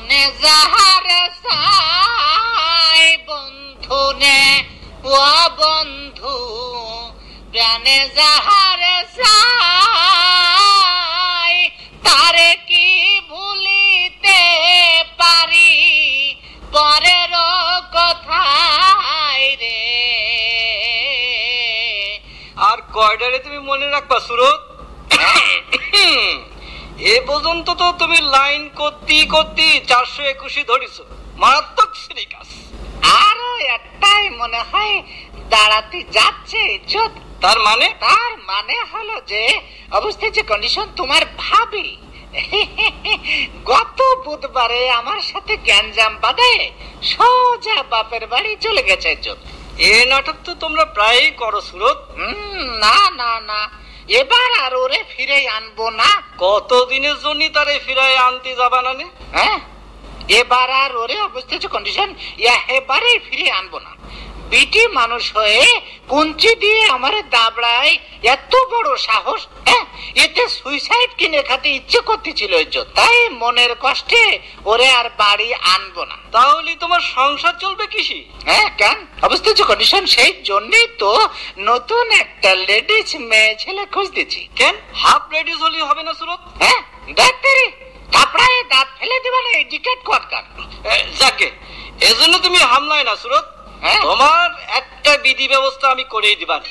মনে যাহার চাই বন্ধু নে ও বন্ধু, প্রাণে যাহার চাই তারে কি ভুলিতে পারি পরের কথাই রে। আর কয়টারে তুমি মনে রাখবা সুরত? এ পর্যন্ত তো তুমি লাইন করতে 421 ধরিস, মারাত্মক সিরিকাস। আরো একটাই মনে হয় দাঁড়াতে যাচ্ছে। তার মানে হলো যে অবস্থায় যে কন্ডিশন তোমার ভাবি গত বুধবারে আমার সাথে গ্যাঞ্জাম বাঁধে সোজা বাপের বাড়ি চলে গেছে। এ নাটক তো তোমরা প্রায়ই করো সুরত। না না না, এবার আর ওরে ফিরে আনবো না। কতদিনের জন্য তারে ফিরাই আনতে যাবা না? হ্যাঁ, এবার আর ওরে অবস্থিত কন্ডিশন এবারে ফিরে আনবো না। বিটি মানুষ হয়ে কুঞ্চি দিয়ে আমার দাবড়ায় এত বড় সাহস, এতে সুইসাইড কিনে খাতে ইচ্ছে করতেছিল, তাই মনের কষ্টে ওরে আর বাড়ি আনবো না। তাহলে তোমার সংসার চলবে কিসি? কেন অবস্থিত কন্ডিশন? সেই জন্যই তো নতুন একটা লেডিস মেয়ে ছেলে খুঁজতেছি। কেন হাফ লেডিস হলে হবে না সুরত? ডাক্তারি কাপড়ায় দাঁত ফেলে দেবে না, এডিকেট কোয়াটকার। যাকে এজন্য তুমি হামলায় না সুরত, তোমার একটা বিধি ব্যবস্থা আমি করেই দিবার।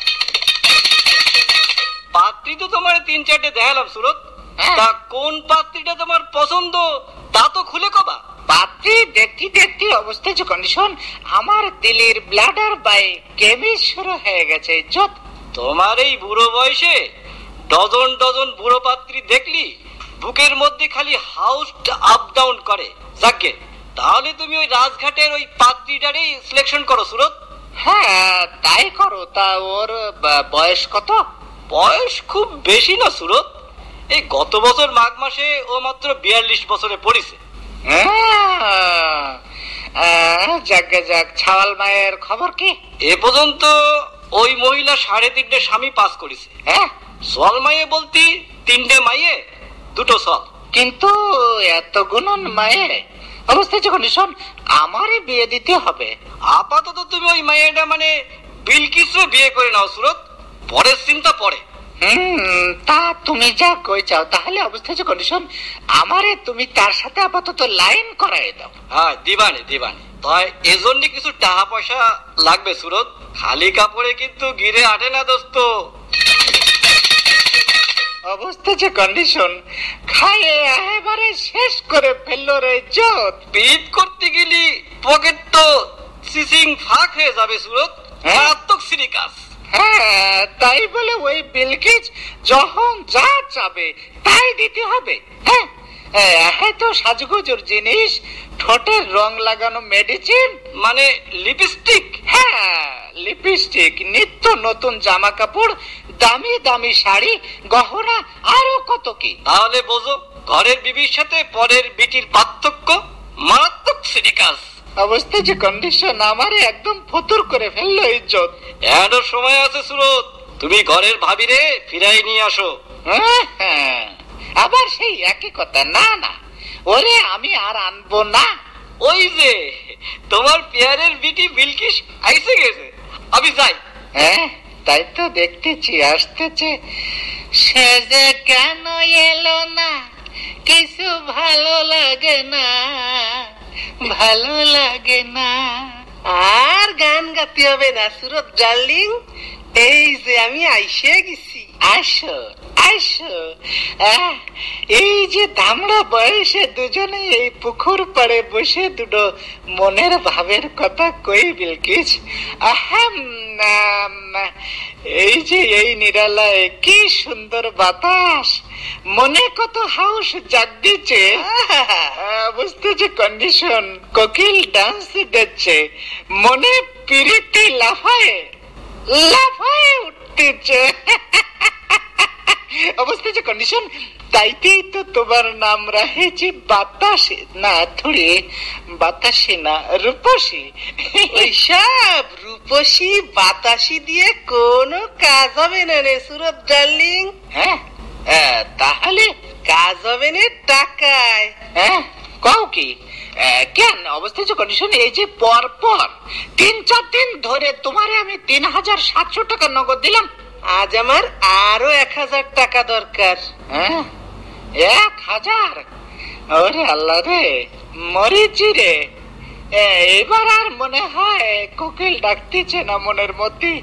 পাত্রী তো তোমার 3-4টে দেখালাম সুরত, তা কোন পাত্রীটা তোমার পছন্দ তা তো খুলে কবা। পাত্রী দেখতে অবস্থা যে কন্ডিশন আমার দিলের ব্লাডার বাই কেমিস শুরু হয়ে গেছে। তোমার এই বুড়ো বয়সে ডজন ডজন বুড়ো পাত্রী দেখলি বুকের মধ্যে খালি হাউস আপ ডাউন করে। যাকে তাহলে তুমি ওই রাজঘাটের ওই পাত্রীটারই সিলেকশন করো সুরত। হ্যাঁ তাই করো। তা ওর বয়স কত? বয়স খুব বেশি না সুরত, এই গত বছর মাঘ মাসে ও মাত্র 42 বছরে পড়েছে। যাক ছাওয়াল মায়ের খবর কি? এ পর্যন্ত ওই মহিলা 3.5টে স্বামী পাস করেছে। সোয়াল মাইয়ে বলতে 3টে মাইয়ে 2টো সল। কিন্তু এত গুণন মায়ে অবস্থায় যে কন্ডিশন আমারই বিয়ে দিতে হবে। আপাতত তুমি ওই মাইয়াটা মানে বিলকিসরে বিয়ে করে নাও সুরত, পরের চিন্তা পরে। তা তুমি যা কই চাও, তাহলে অবস্থায় যে কন্ডিশন আমারে তুমি তার সাথে আপাতত লাইন করাই দাও। হ্যাঁ দিবানি। তাই এজন্য কিছু টাকা পয়সা লাগবে সুরত, খালি কাপড়ে কিন্তু গিরে আটে না দোস্ত। অবস্থা যে কন্ডিশন খাইয়ে একেবারে শেষ করে ফেললো রে। পিট করতে গেলি পকেট তো সিসিং ফাঁক হয়ে যাবে সুরত, মারাত্মক সিরিকাস। তাই বলে ওই বিলকিস যখন যা চাবে তাই দিতে হবে? তো সাজগোজের জিনিস, ঠোঁটের রং লাগানো মেডিসিন মানে লিপস্টিক। লিপস্টিক, নিত্য নতুন জামা কাপড়, দামি দামি শাড়ি, গহনা, আরো কত কি। তাহলে বোঝো ঘরের বিবির সাথে পরের বিটির পার্থক্য, মারাত্মক সিরিকাস। অবস্থা যে কন্ডিশন আমারে একদম ফতুর করে ফেললো। ইজ্জত এরও সময় আছে সুরত, তুমি ঘরের ভাবিরে ফিরাই নিয়ে আসো। আবার সেই একই কথা? না ওরে আমি আর আনবো না। ওই যে তোমার পেয়ারের বিটি বিলকিস আইসে গেছে, আমি যাই। তাই তো দেখতেছি আসতেছে। সে যে কেন এলো না কিছু ভালো লাগে না। আর গান গাতে হবে না সুরত ডার্লিং, এই যে আমি আইসে গেছি। আসো এই যে দামড়া বয়সে দুজনে এই পুকুর পাড়ে বসে দুটো মনের ভাবের কথা কই বিলকিস। এই যে এই নিরালায় কি সুন্দর বাতাস, মনে কত হাউস জাগ দিচ্ছে। বুঝতেছে কন্ডিশন কোকিল ডান্স দিচ্ছে, মনে পিরিতি লাফায় উঠতেছে। অবস্থা যে কন্ডিশন তাইতেই তো তোমার নাম রাখেছি বাতাসে, না থুড়ি বাতাসে না রূপসী। ওইসব রূপসী বাতাসি দিয়ে কোনো কাজ হবে না রে সুরত ডার্লিং। তাহলে কাজ হবে না টাকায়। কও কি কেন অবস্থা যে কন্ডিশন, এই যে পর পর 3-4 দিন ধরে তোমারে আমি 3700 টাকা নগদ দিলাম। আজ আমার আরো 1000 টাকা দরকার। 1000? ওরে আল্লাহ রে, মরিচি রে। এবার আর মনে হয় কোকিল ডাকতেছে না মনের মধ্যে,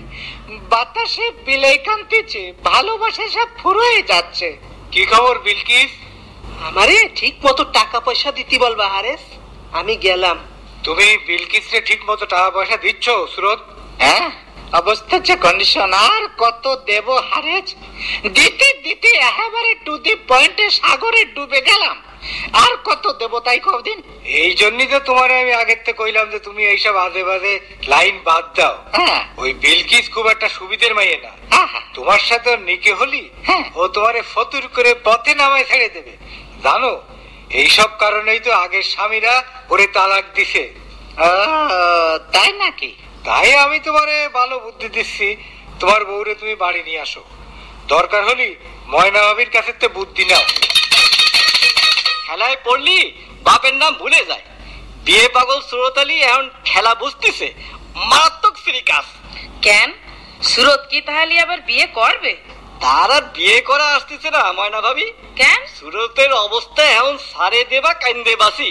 বাতাসে বিলাই কান্তিছে, ভালোবাসা সব ফুরোয় যাচ্ছে। কি খবর বিলকিস? আমারে ঠিক মতো টাকা পয়সা দিতে বলবা হারেস, আমি গেলাম। তুমি বিলকিসরে ঠিক মতো টাকা পয়সা দিচ্ছ সুরত? অবস্থা যে কন্ডিশন, আর কত দেব হারেজ? দিতে দিতে একেবারে টু দি পয়েন্টে সাগরে ডুবে গেলাম, আর কত দেব তাই কদিন। এই জন্যই তো তোমার আমি আগের থেকে কইলাম যে তুমি এইসব আজে বাজে লাইন বাদ দাও। ওই বিলকিস খুব একটা সুবিধের মাইয়ে না, তোমার সাথে নিকে হলি ও তোমারে ফতুর করে পথে নামায় ছেড়ে দেবে জানো। এইসব কারণেই তো আগের স্বামীরা ওরে তালাক দিছে। তাই নাকি? তাই আমি তোমারে ভালো বুদ্ধি দিচ্ছি, তোমার বউরে তুমি বাড়ি নিয়ে আসো, দরকার হলি ময়না ভাবির কাছে তো বুদ্ধি নাও। খেলায় পড়লি বাপের নাম ভুলে যায়। বিয়ে পাগল সুরত আলী এখন খেলা বুঝতেছে, মারাত্মক সিরিকাস। কেন সুরত কি তাহলে আবার বিয়ে করবে? তার আর বিয়ে করা আসতেছে না ময়না ভাবি। কেন? সুরতের অবস্থা এখন সারে দেবা কান্দে বাসি।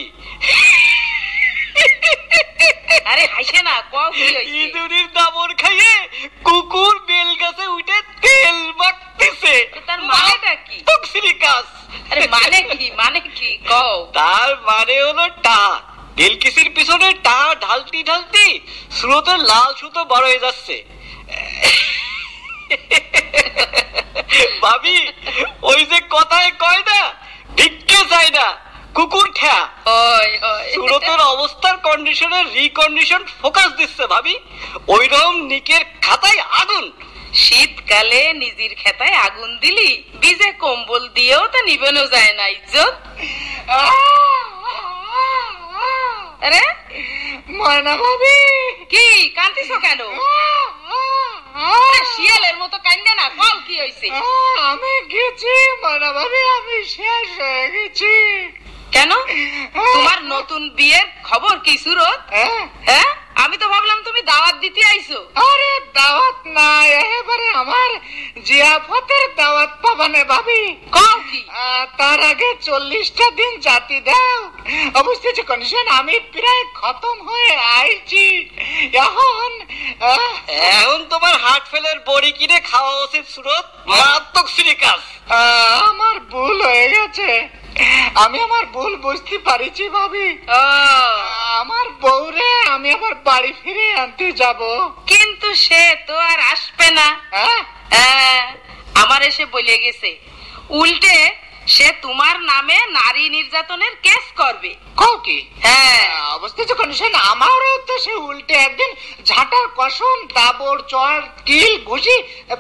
আরে হাসে না, কও কি হইছে? ইঁদুরের দাবর খাইয়ে কুকুর বেল গাছে উঠে তেল মাখতেছে। তার মানেটা কি? সিরিকাস। আরে মানে কি, মানে কি কও? তার মানে হলো টা। বিলকিসের পিছনে টা ঢালতি ঢালতি সুরতের লাল সুতো বড় হয়ে যাচ্ছে। ভাবি ওই যে কথায় কয় না, ভিক্ষে চাই না কুকুর ঠ্যা। সুরতের অবস্থার কন্ডিশনের রিকন্ডিশন ফোকাস দিচ্ছে ভাবি, ওইরকম নিকের খাতায় আগুন। শীতকালে নিজের খেতায় আগুন দিলি, বিজে কম্বল দিয়েও তা নিবেনো যায় না ইজ্জত। আরে ময়না ভাবি, কি কান্দিস কেন? শিয়ালের মতো কান্দে না, কও কি হয়েছে? আমি গেছি ময়না ভাবি, আমি শেষ হয়ে গেছি। কেন তোমার নতুন বিয়ের খবর কি সুরত? হ্যাঁ আমি তো ভাবলাম তুমি দাওয়াত দিতে আইছো। আরে দাওয়াত না, এবারে আমার জিয়াফতের দাওয়াত পাবানে ভাবি। কও কি? তার আগে 40টা দিন জাতি দাও। অবশ্যই যে কন্ডিশন, আমি প্রায় খতম হয়ে আইছি। এখন তোমার হার্ট ফেলের বড়ি কিনে খাওয়া উচিত সুরত, মারাত্মক সিরিকাস। আমার ভুল হয়ে গেছে, আমি আমার ভুল বুঝতে পারিছি ভাবি। আমার বউরে আমি আবার বাড়ি ফিরে আনতে যাব, কিন্তু সে তো আর আসবে না। আমার এসে বলে গেছে, উল্টে সে তোমার নামে নারী নির্যাতনের কেস করবে। কও কি? হ্যাঁ অবস্থা যে কন্ডিশন, আমারও তো সে উল্টে একদিন ঝাঁটার কসম, দাবড়, চড়, কিল, ঘুষি,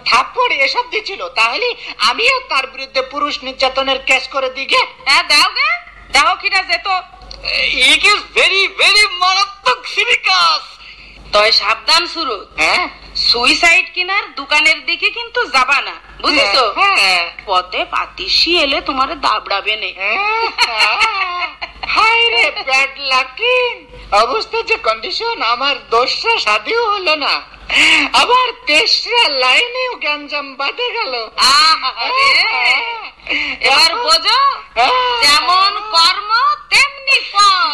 থাপ্পড় এসব দিছিল। তাহলে আমিও তার বিরুদ্ধে পুরুষ নির্যাতনের কেস করে দিগে। হ্যাঁ দাও গে, দাও কিটা যেত। ইট ইজ ভেরি ভেরি মারাত্মক সিরিকাস। তয় সাবধান সুরত, সুইসাইড কিনার দোকানের দিকে কিন্তু যাবা না, বুঝেছো? পথে পাতিসি এলে তোমার দাবড়াবে নে। হাই রে ব্যাড লাকি। অবস্থা যে কন্ডিশন, আমার দোষরা শাদিও হলো না, আবার তেসরা লাইনেও গ্যাঞ্জাম বাঁধে গেল। এবার বোঝো, যেমন কর্ম তেমনি ফল।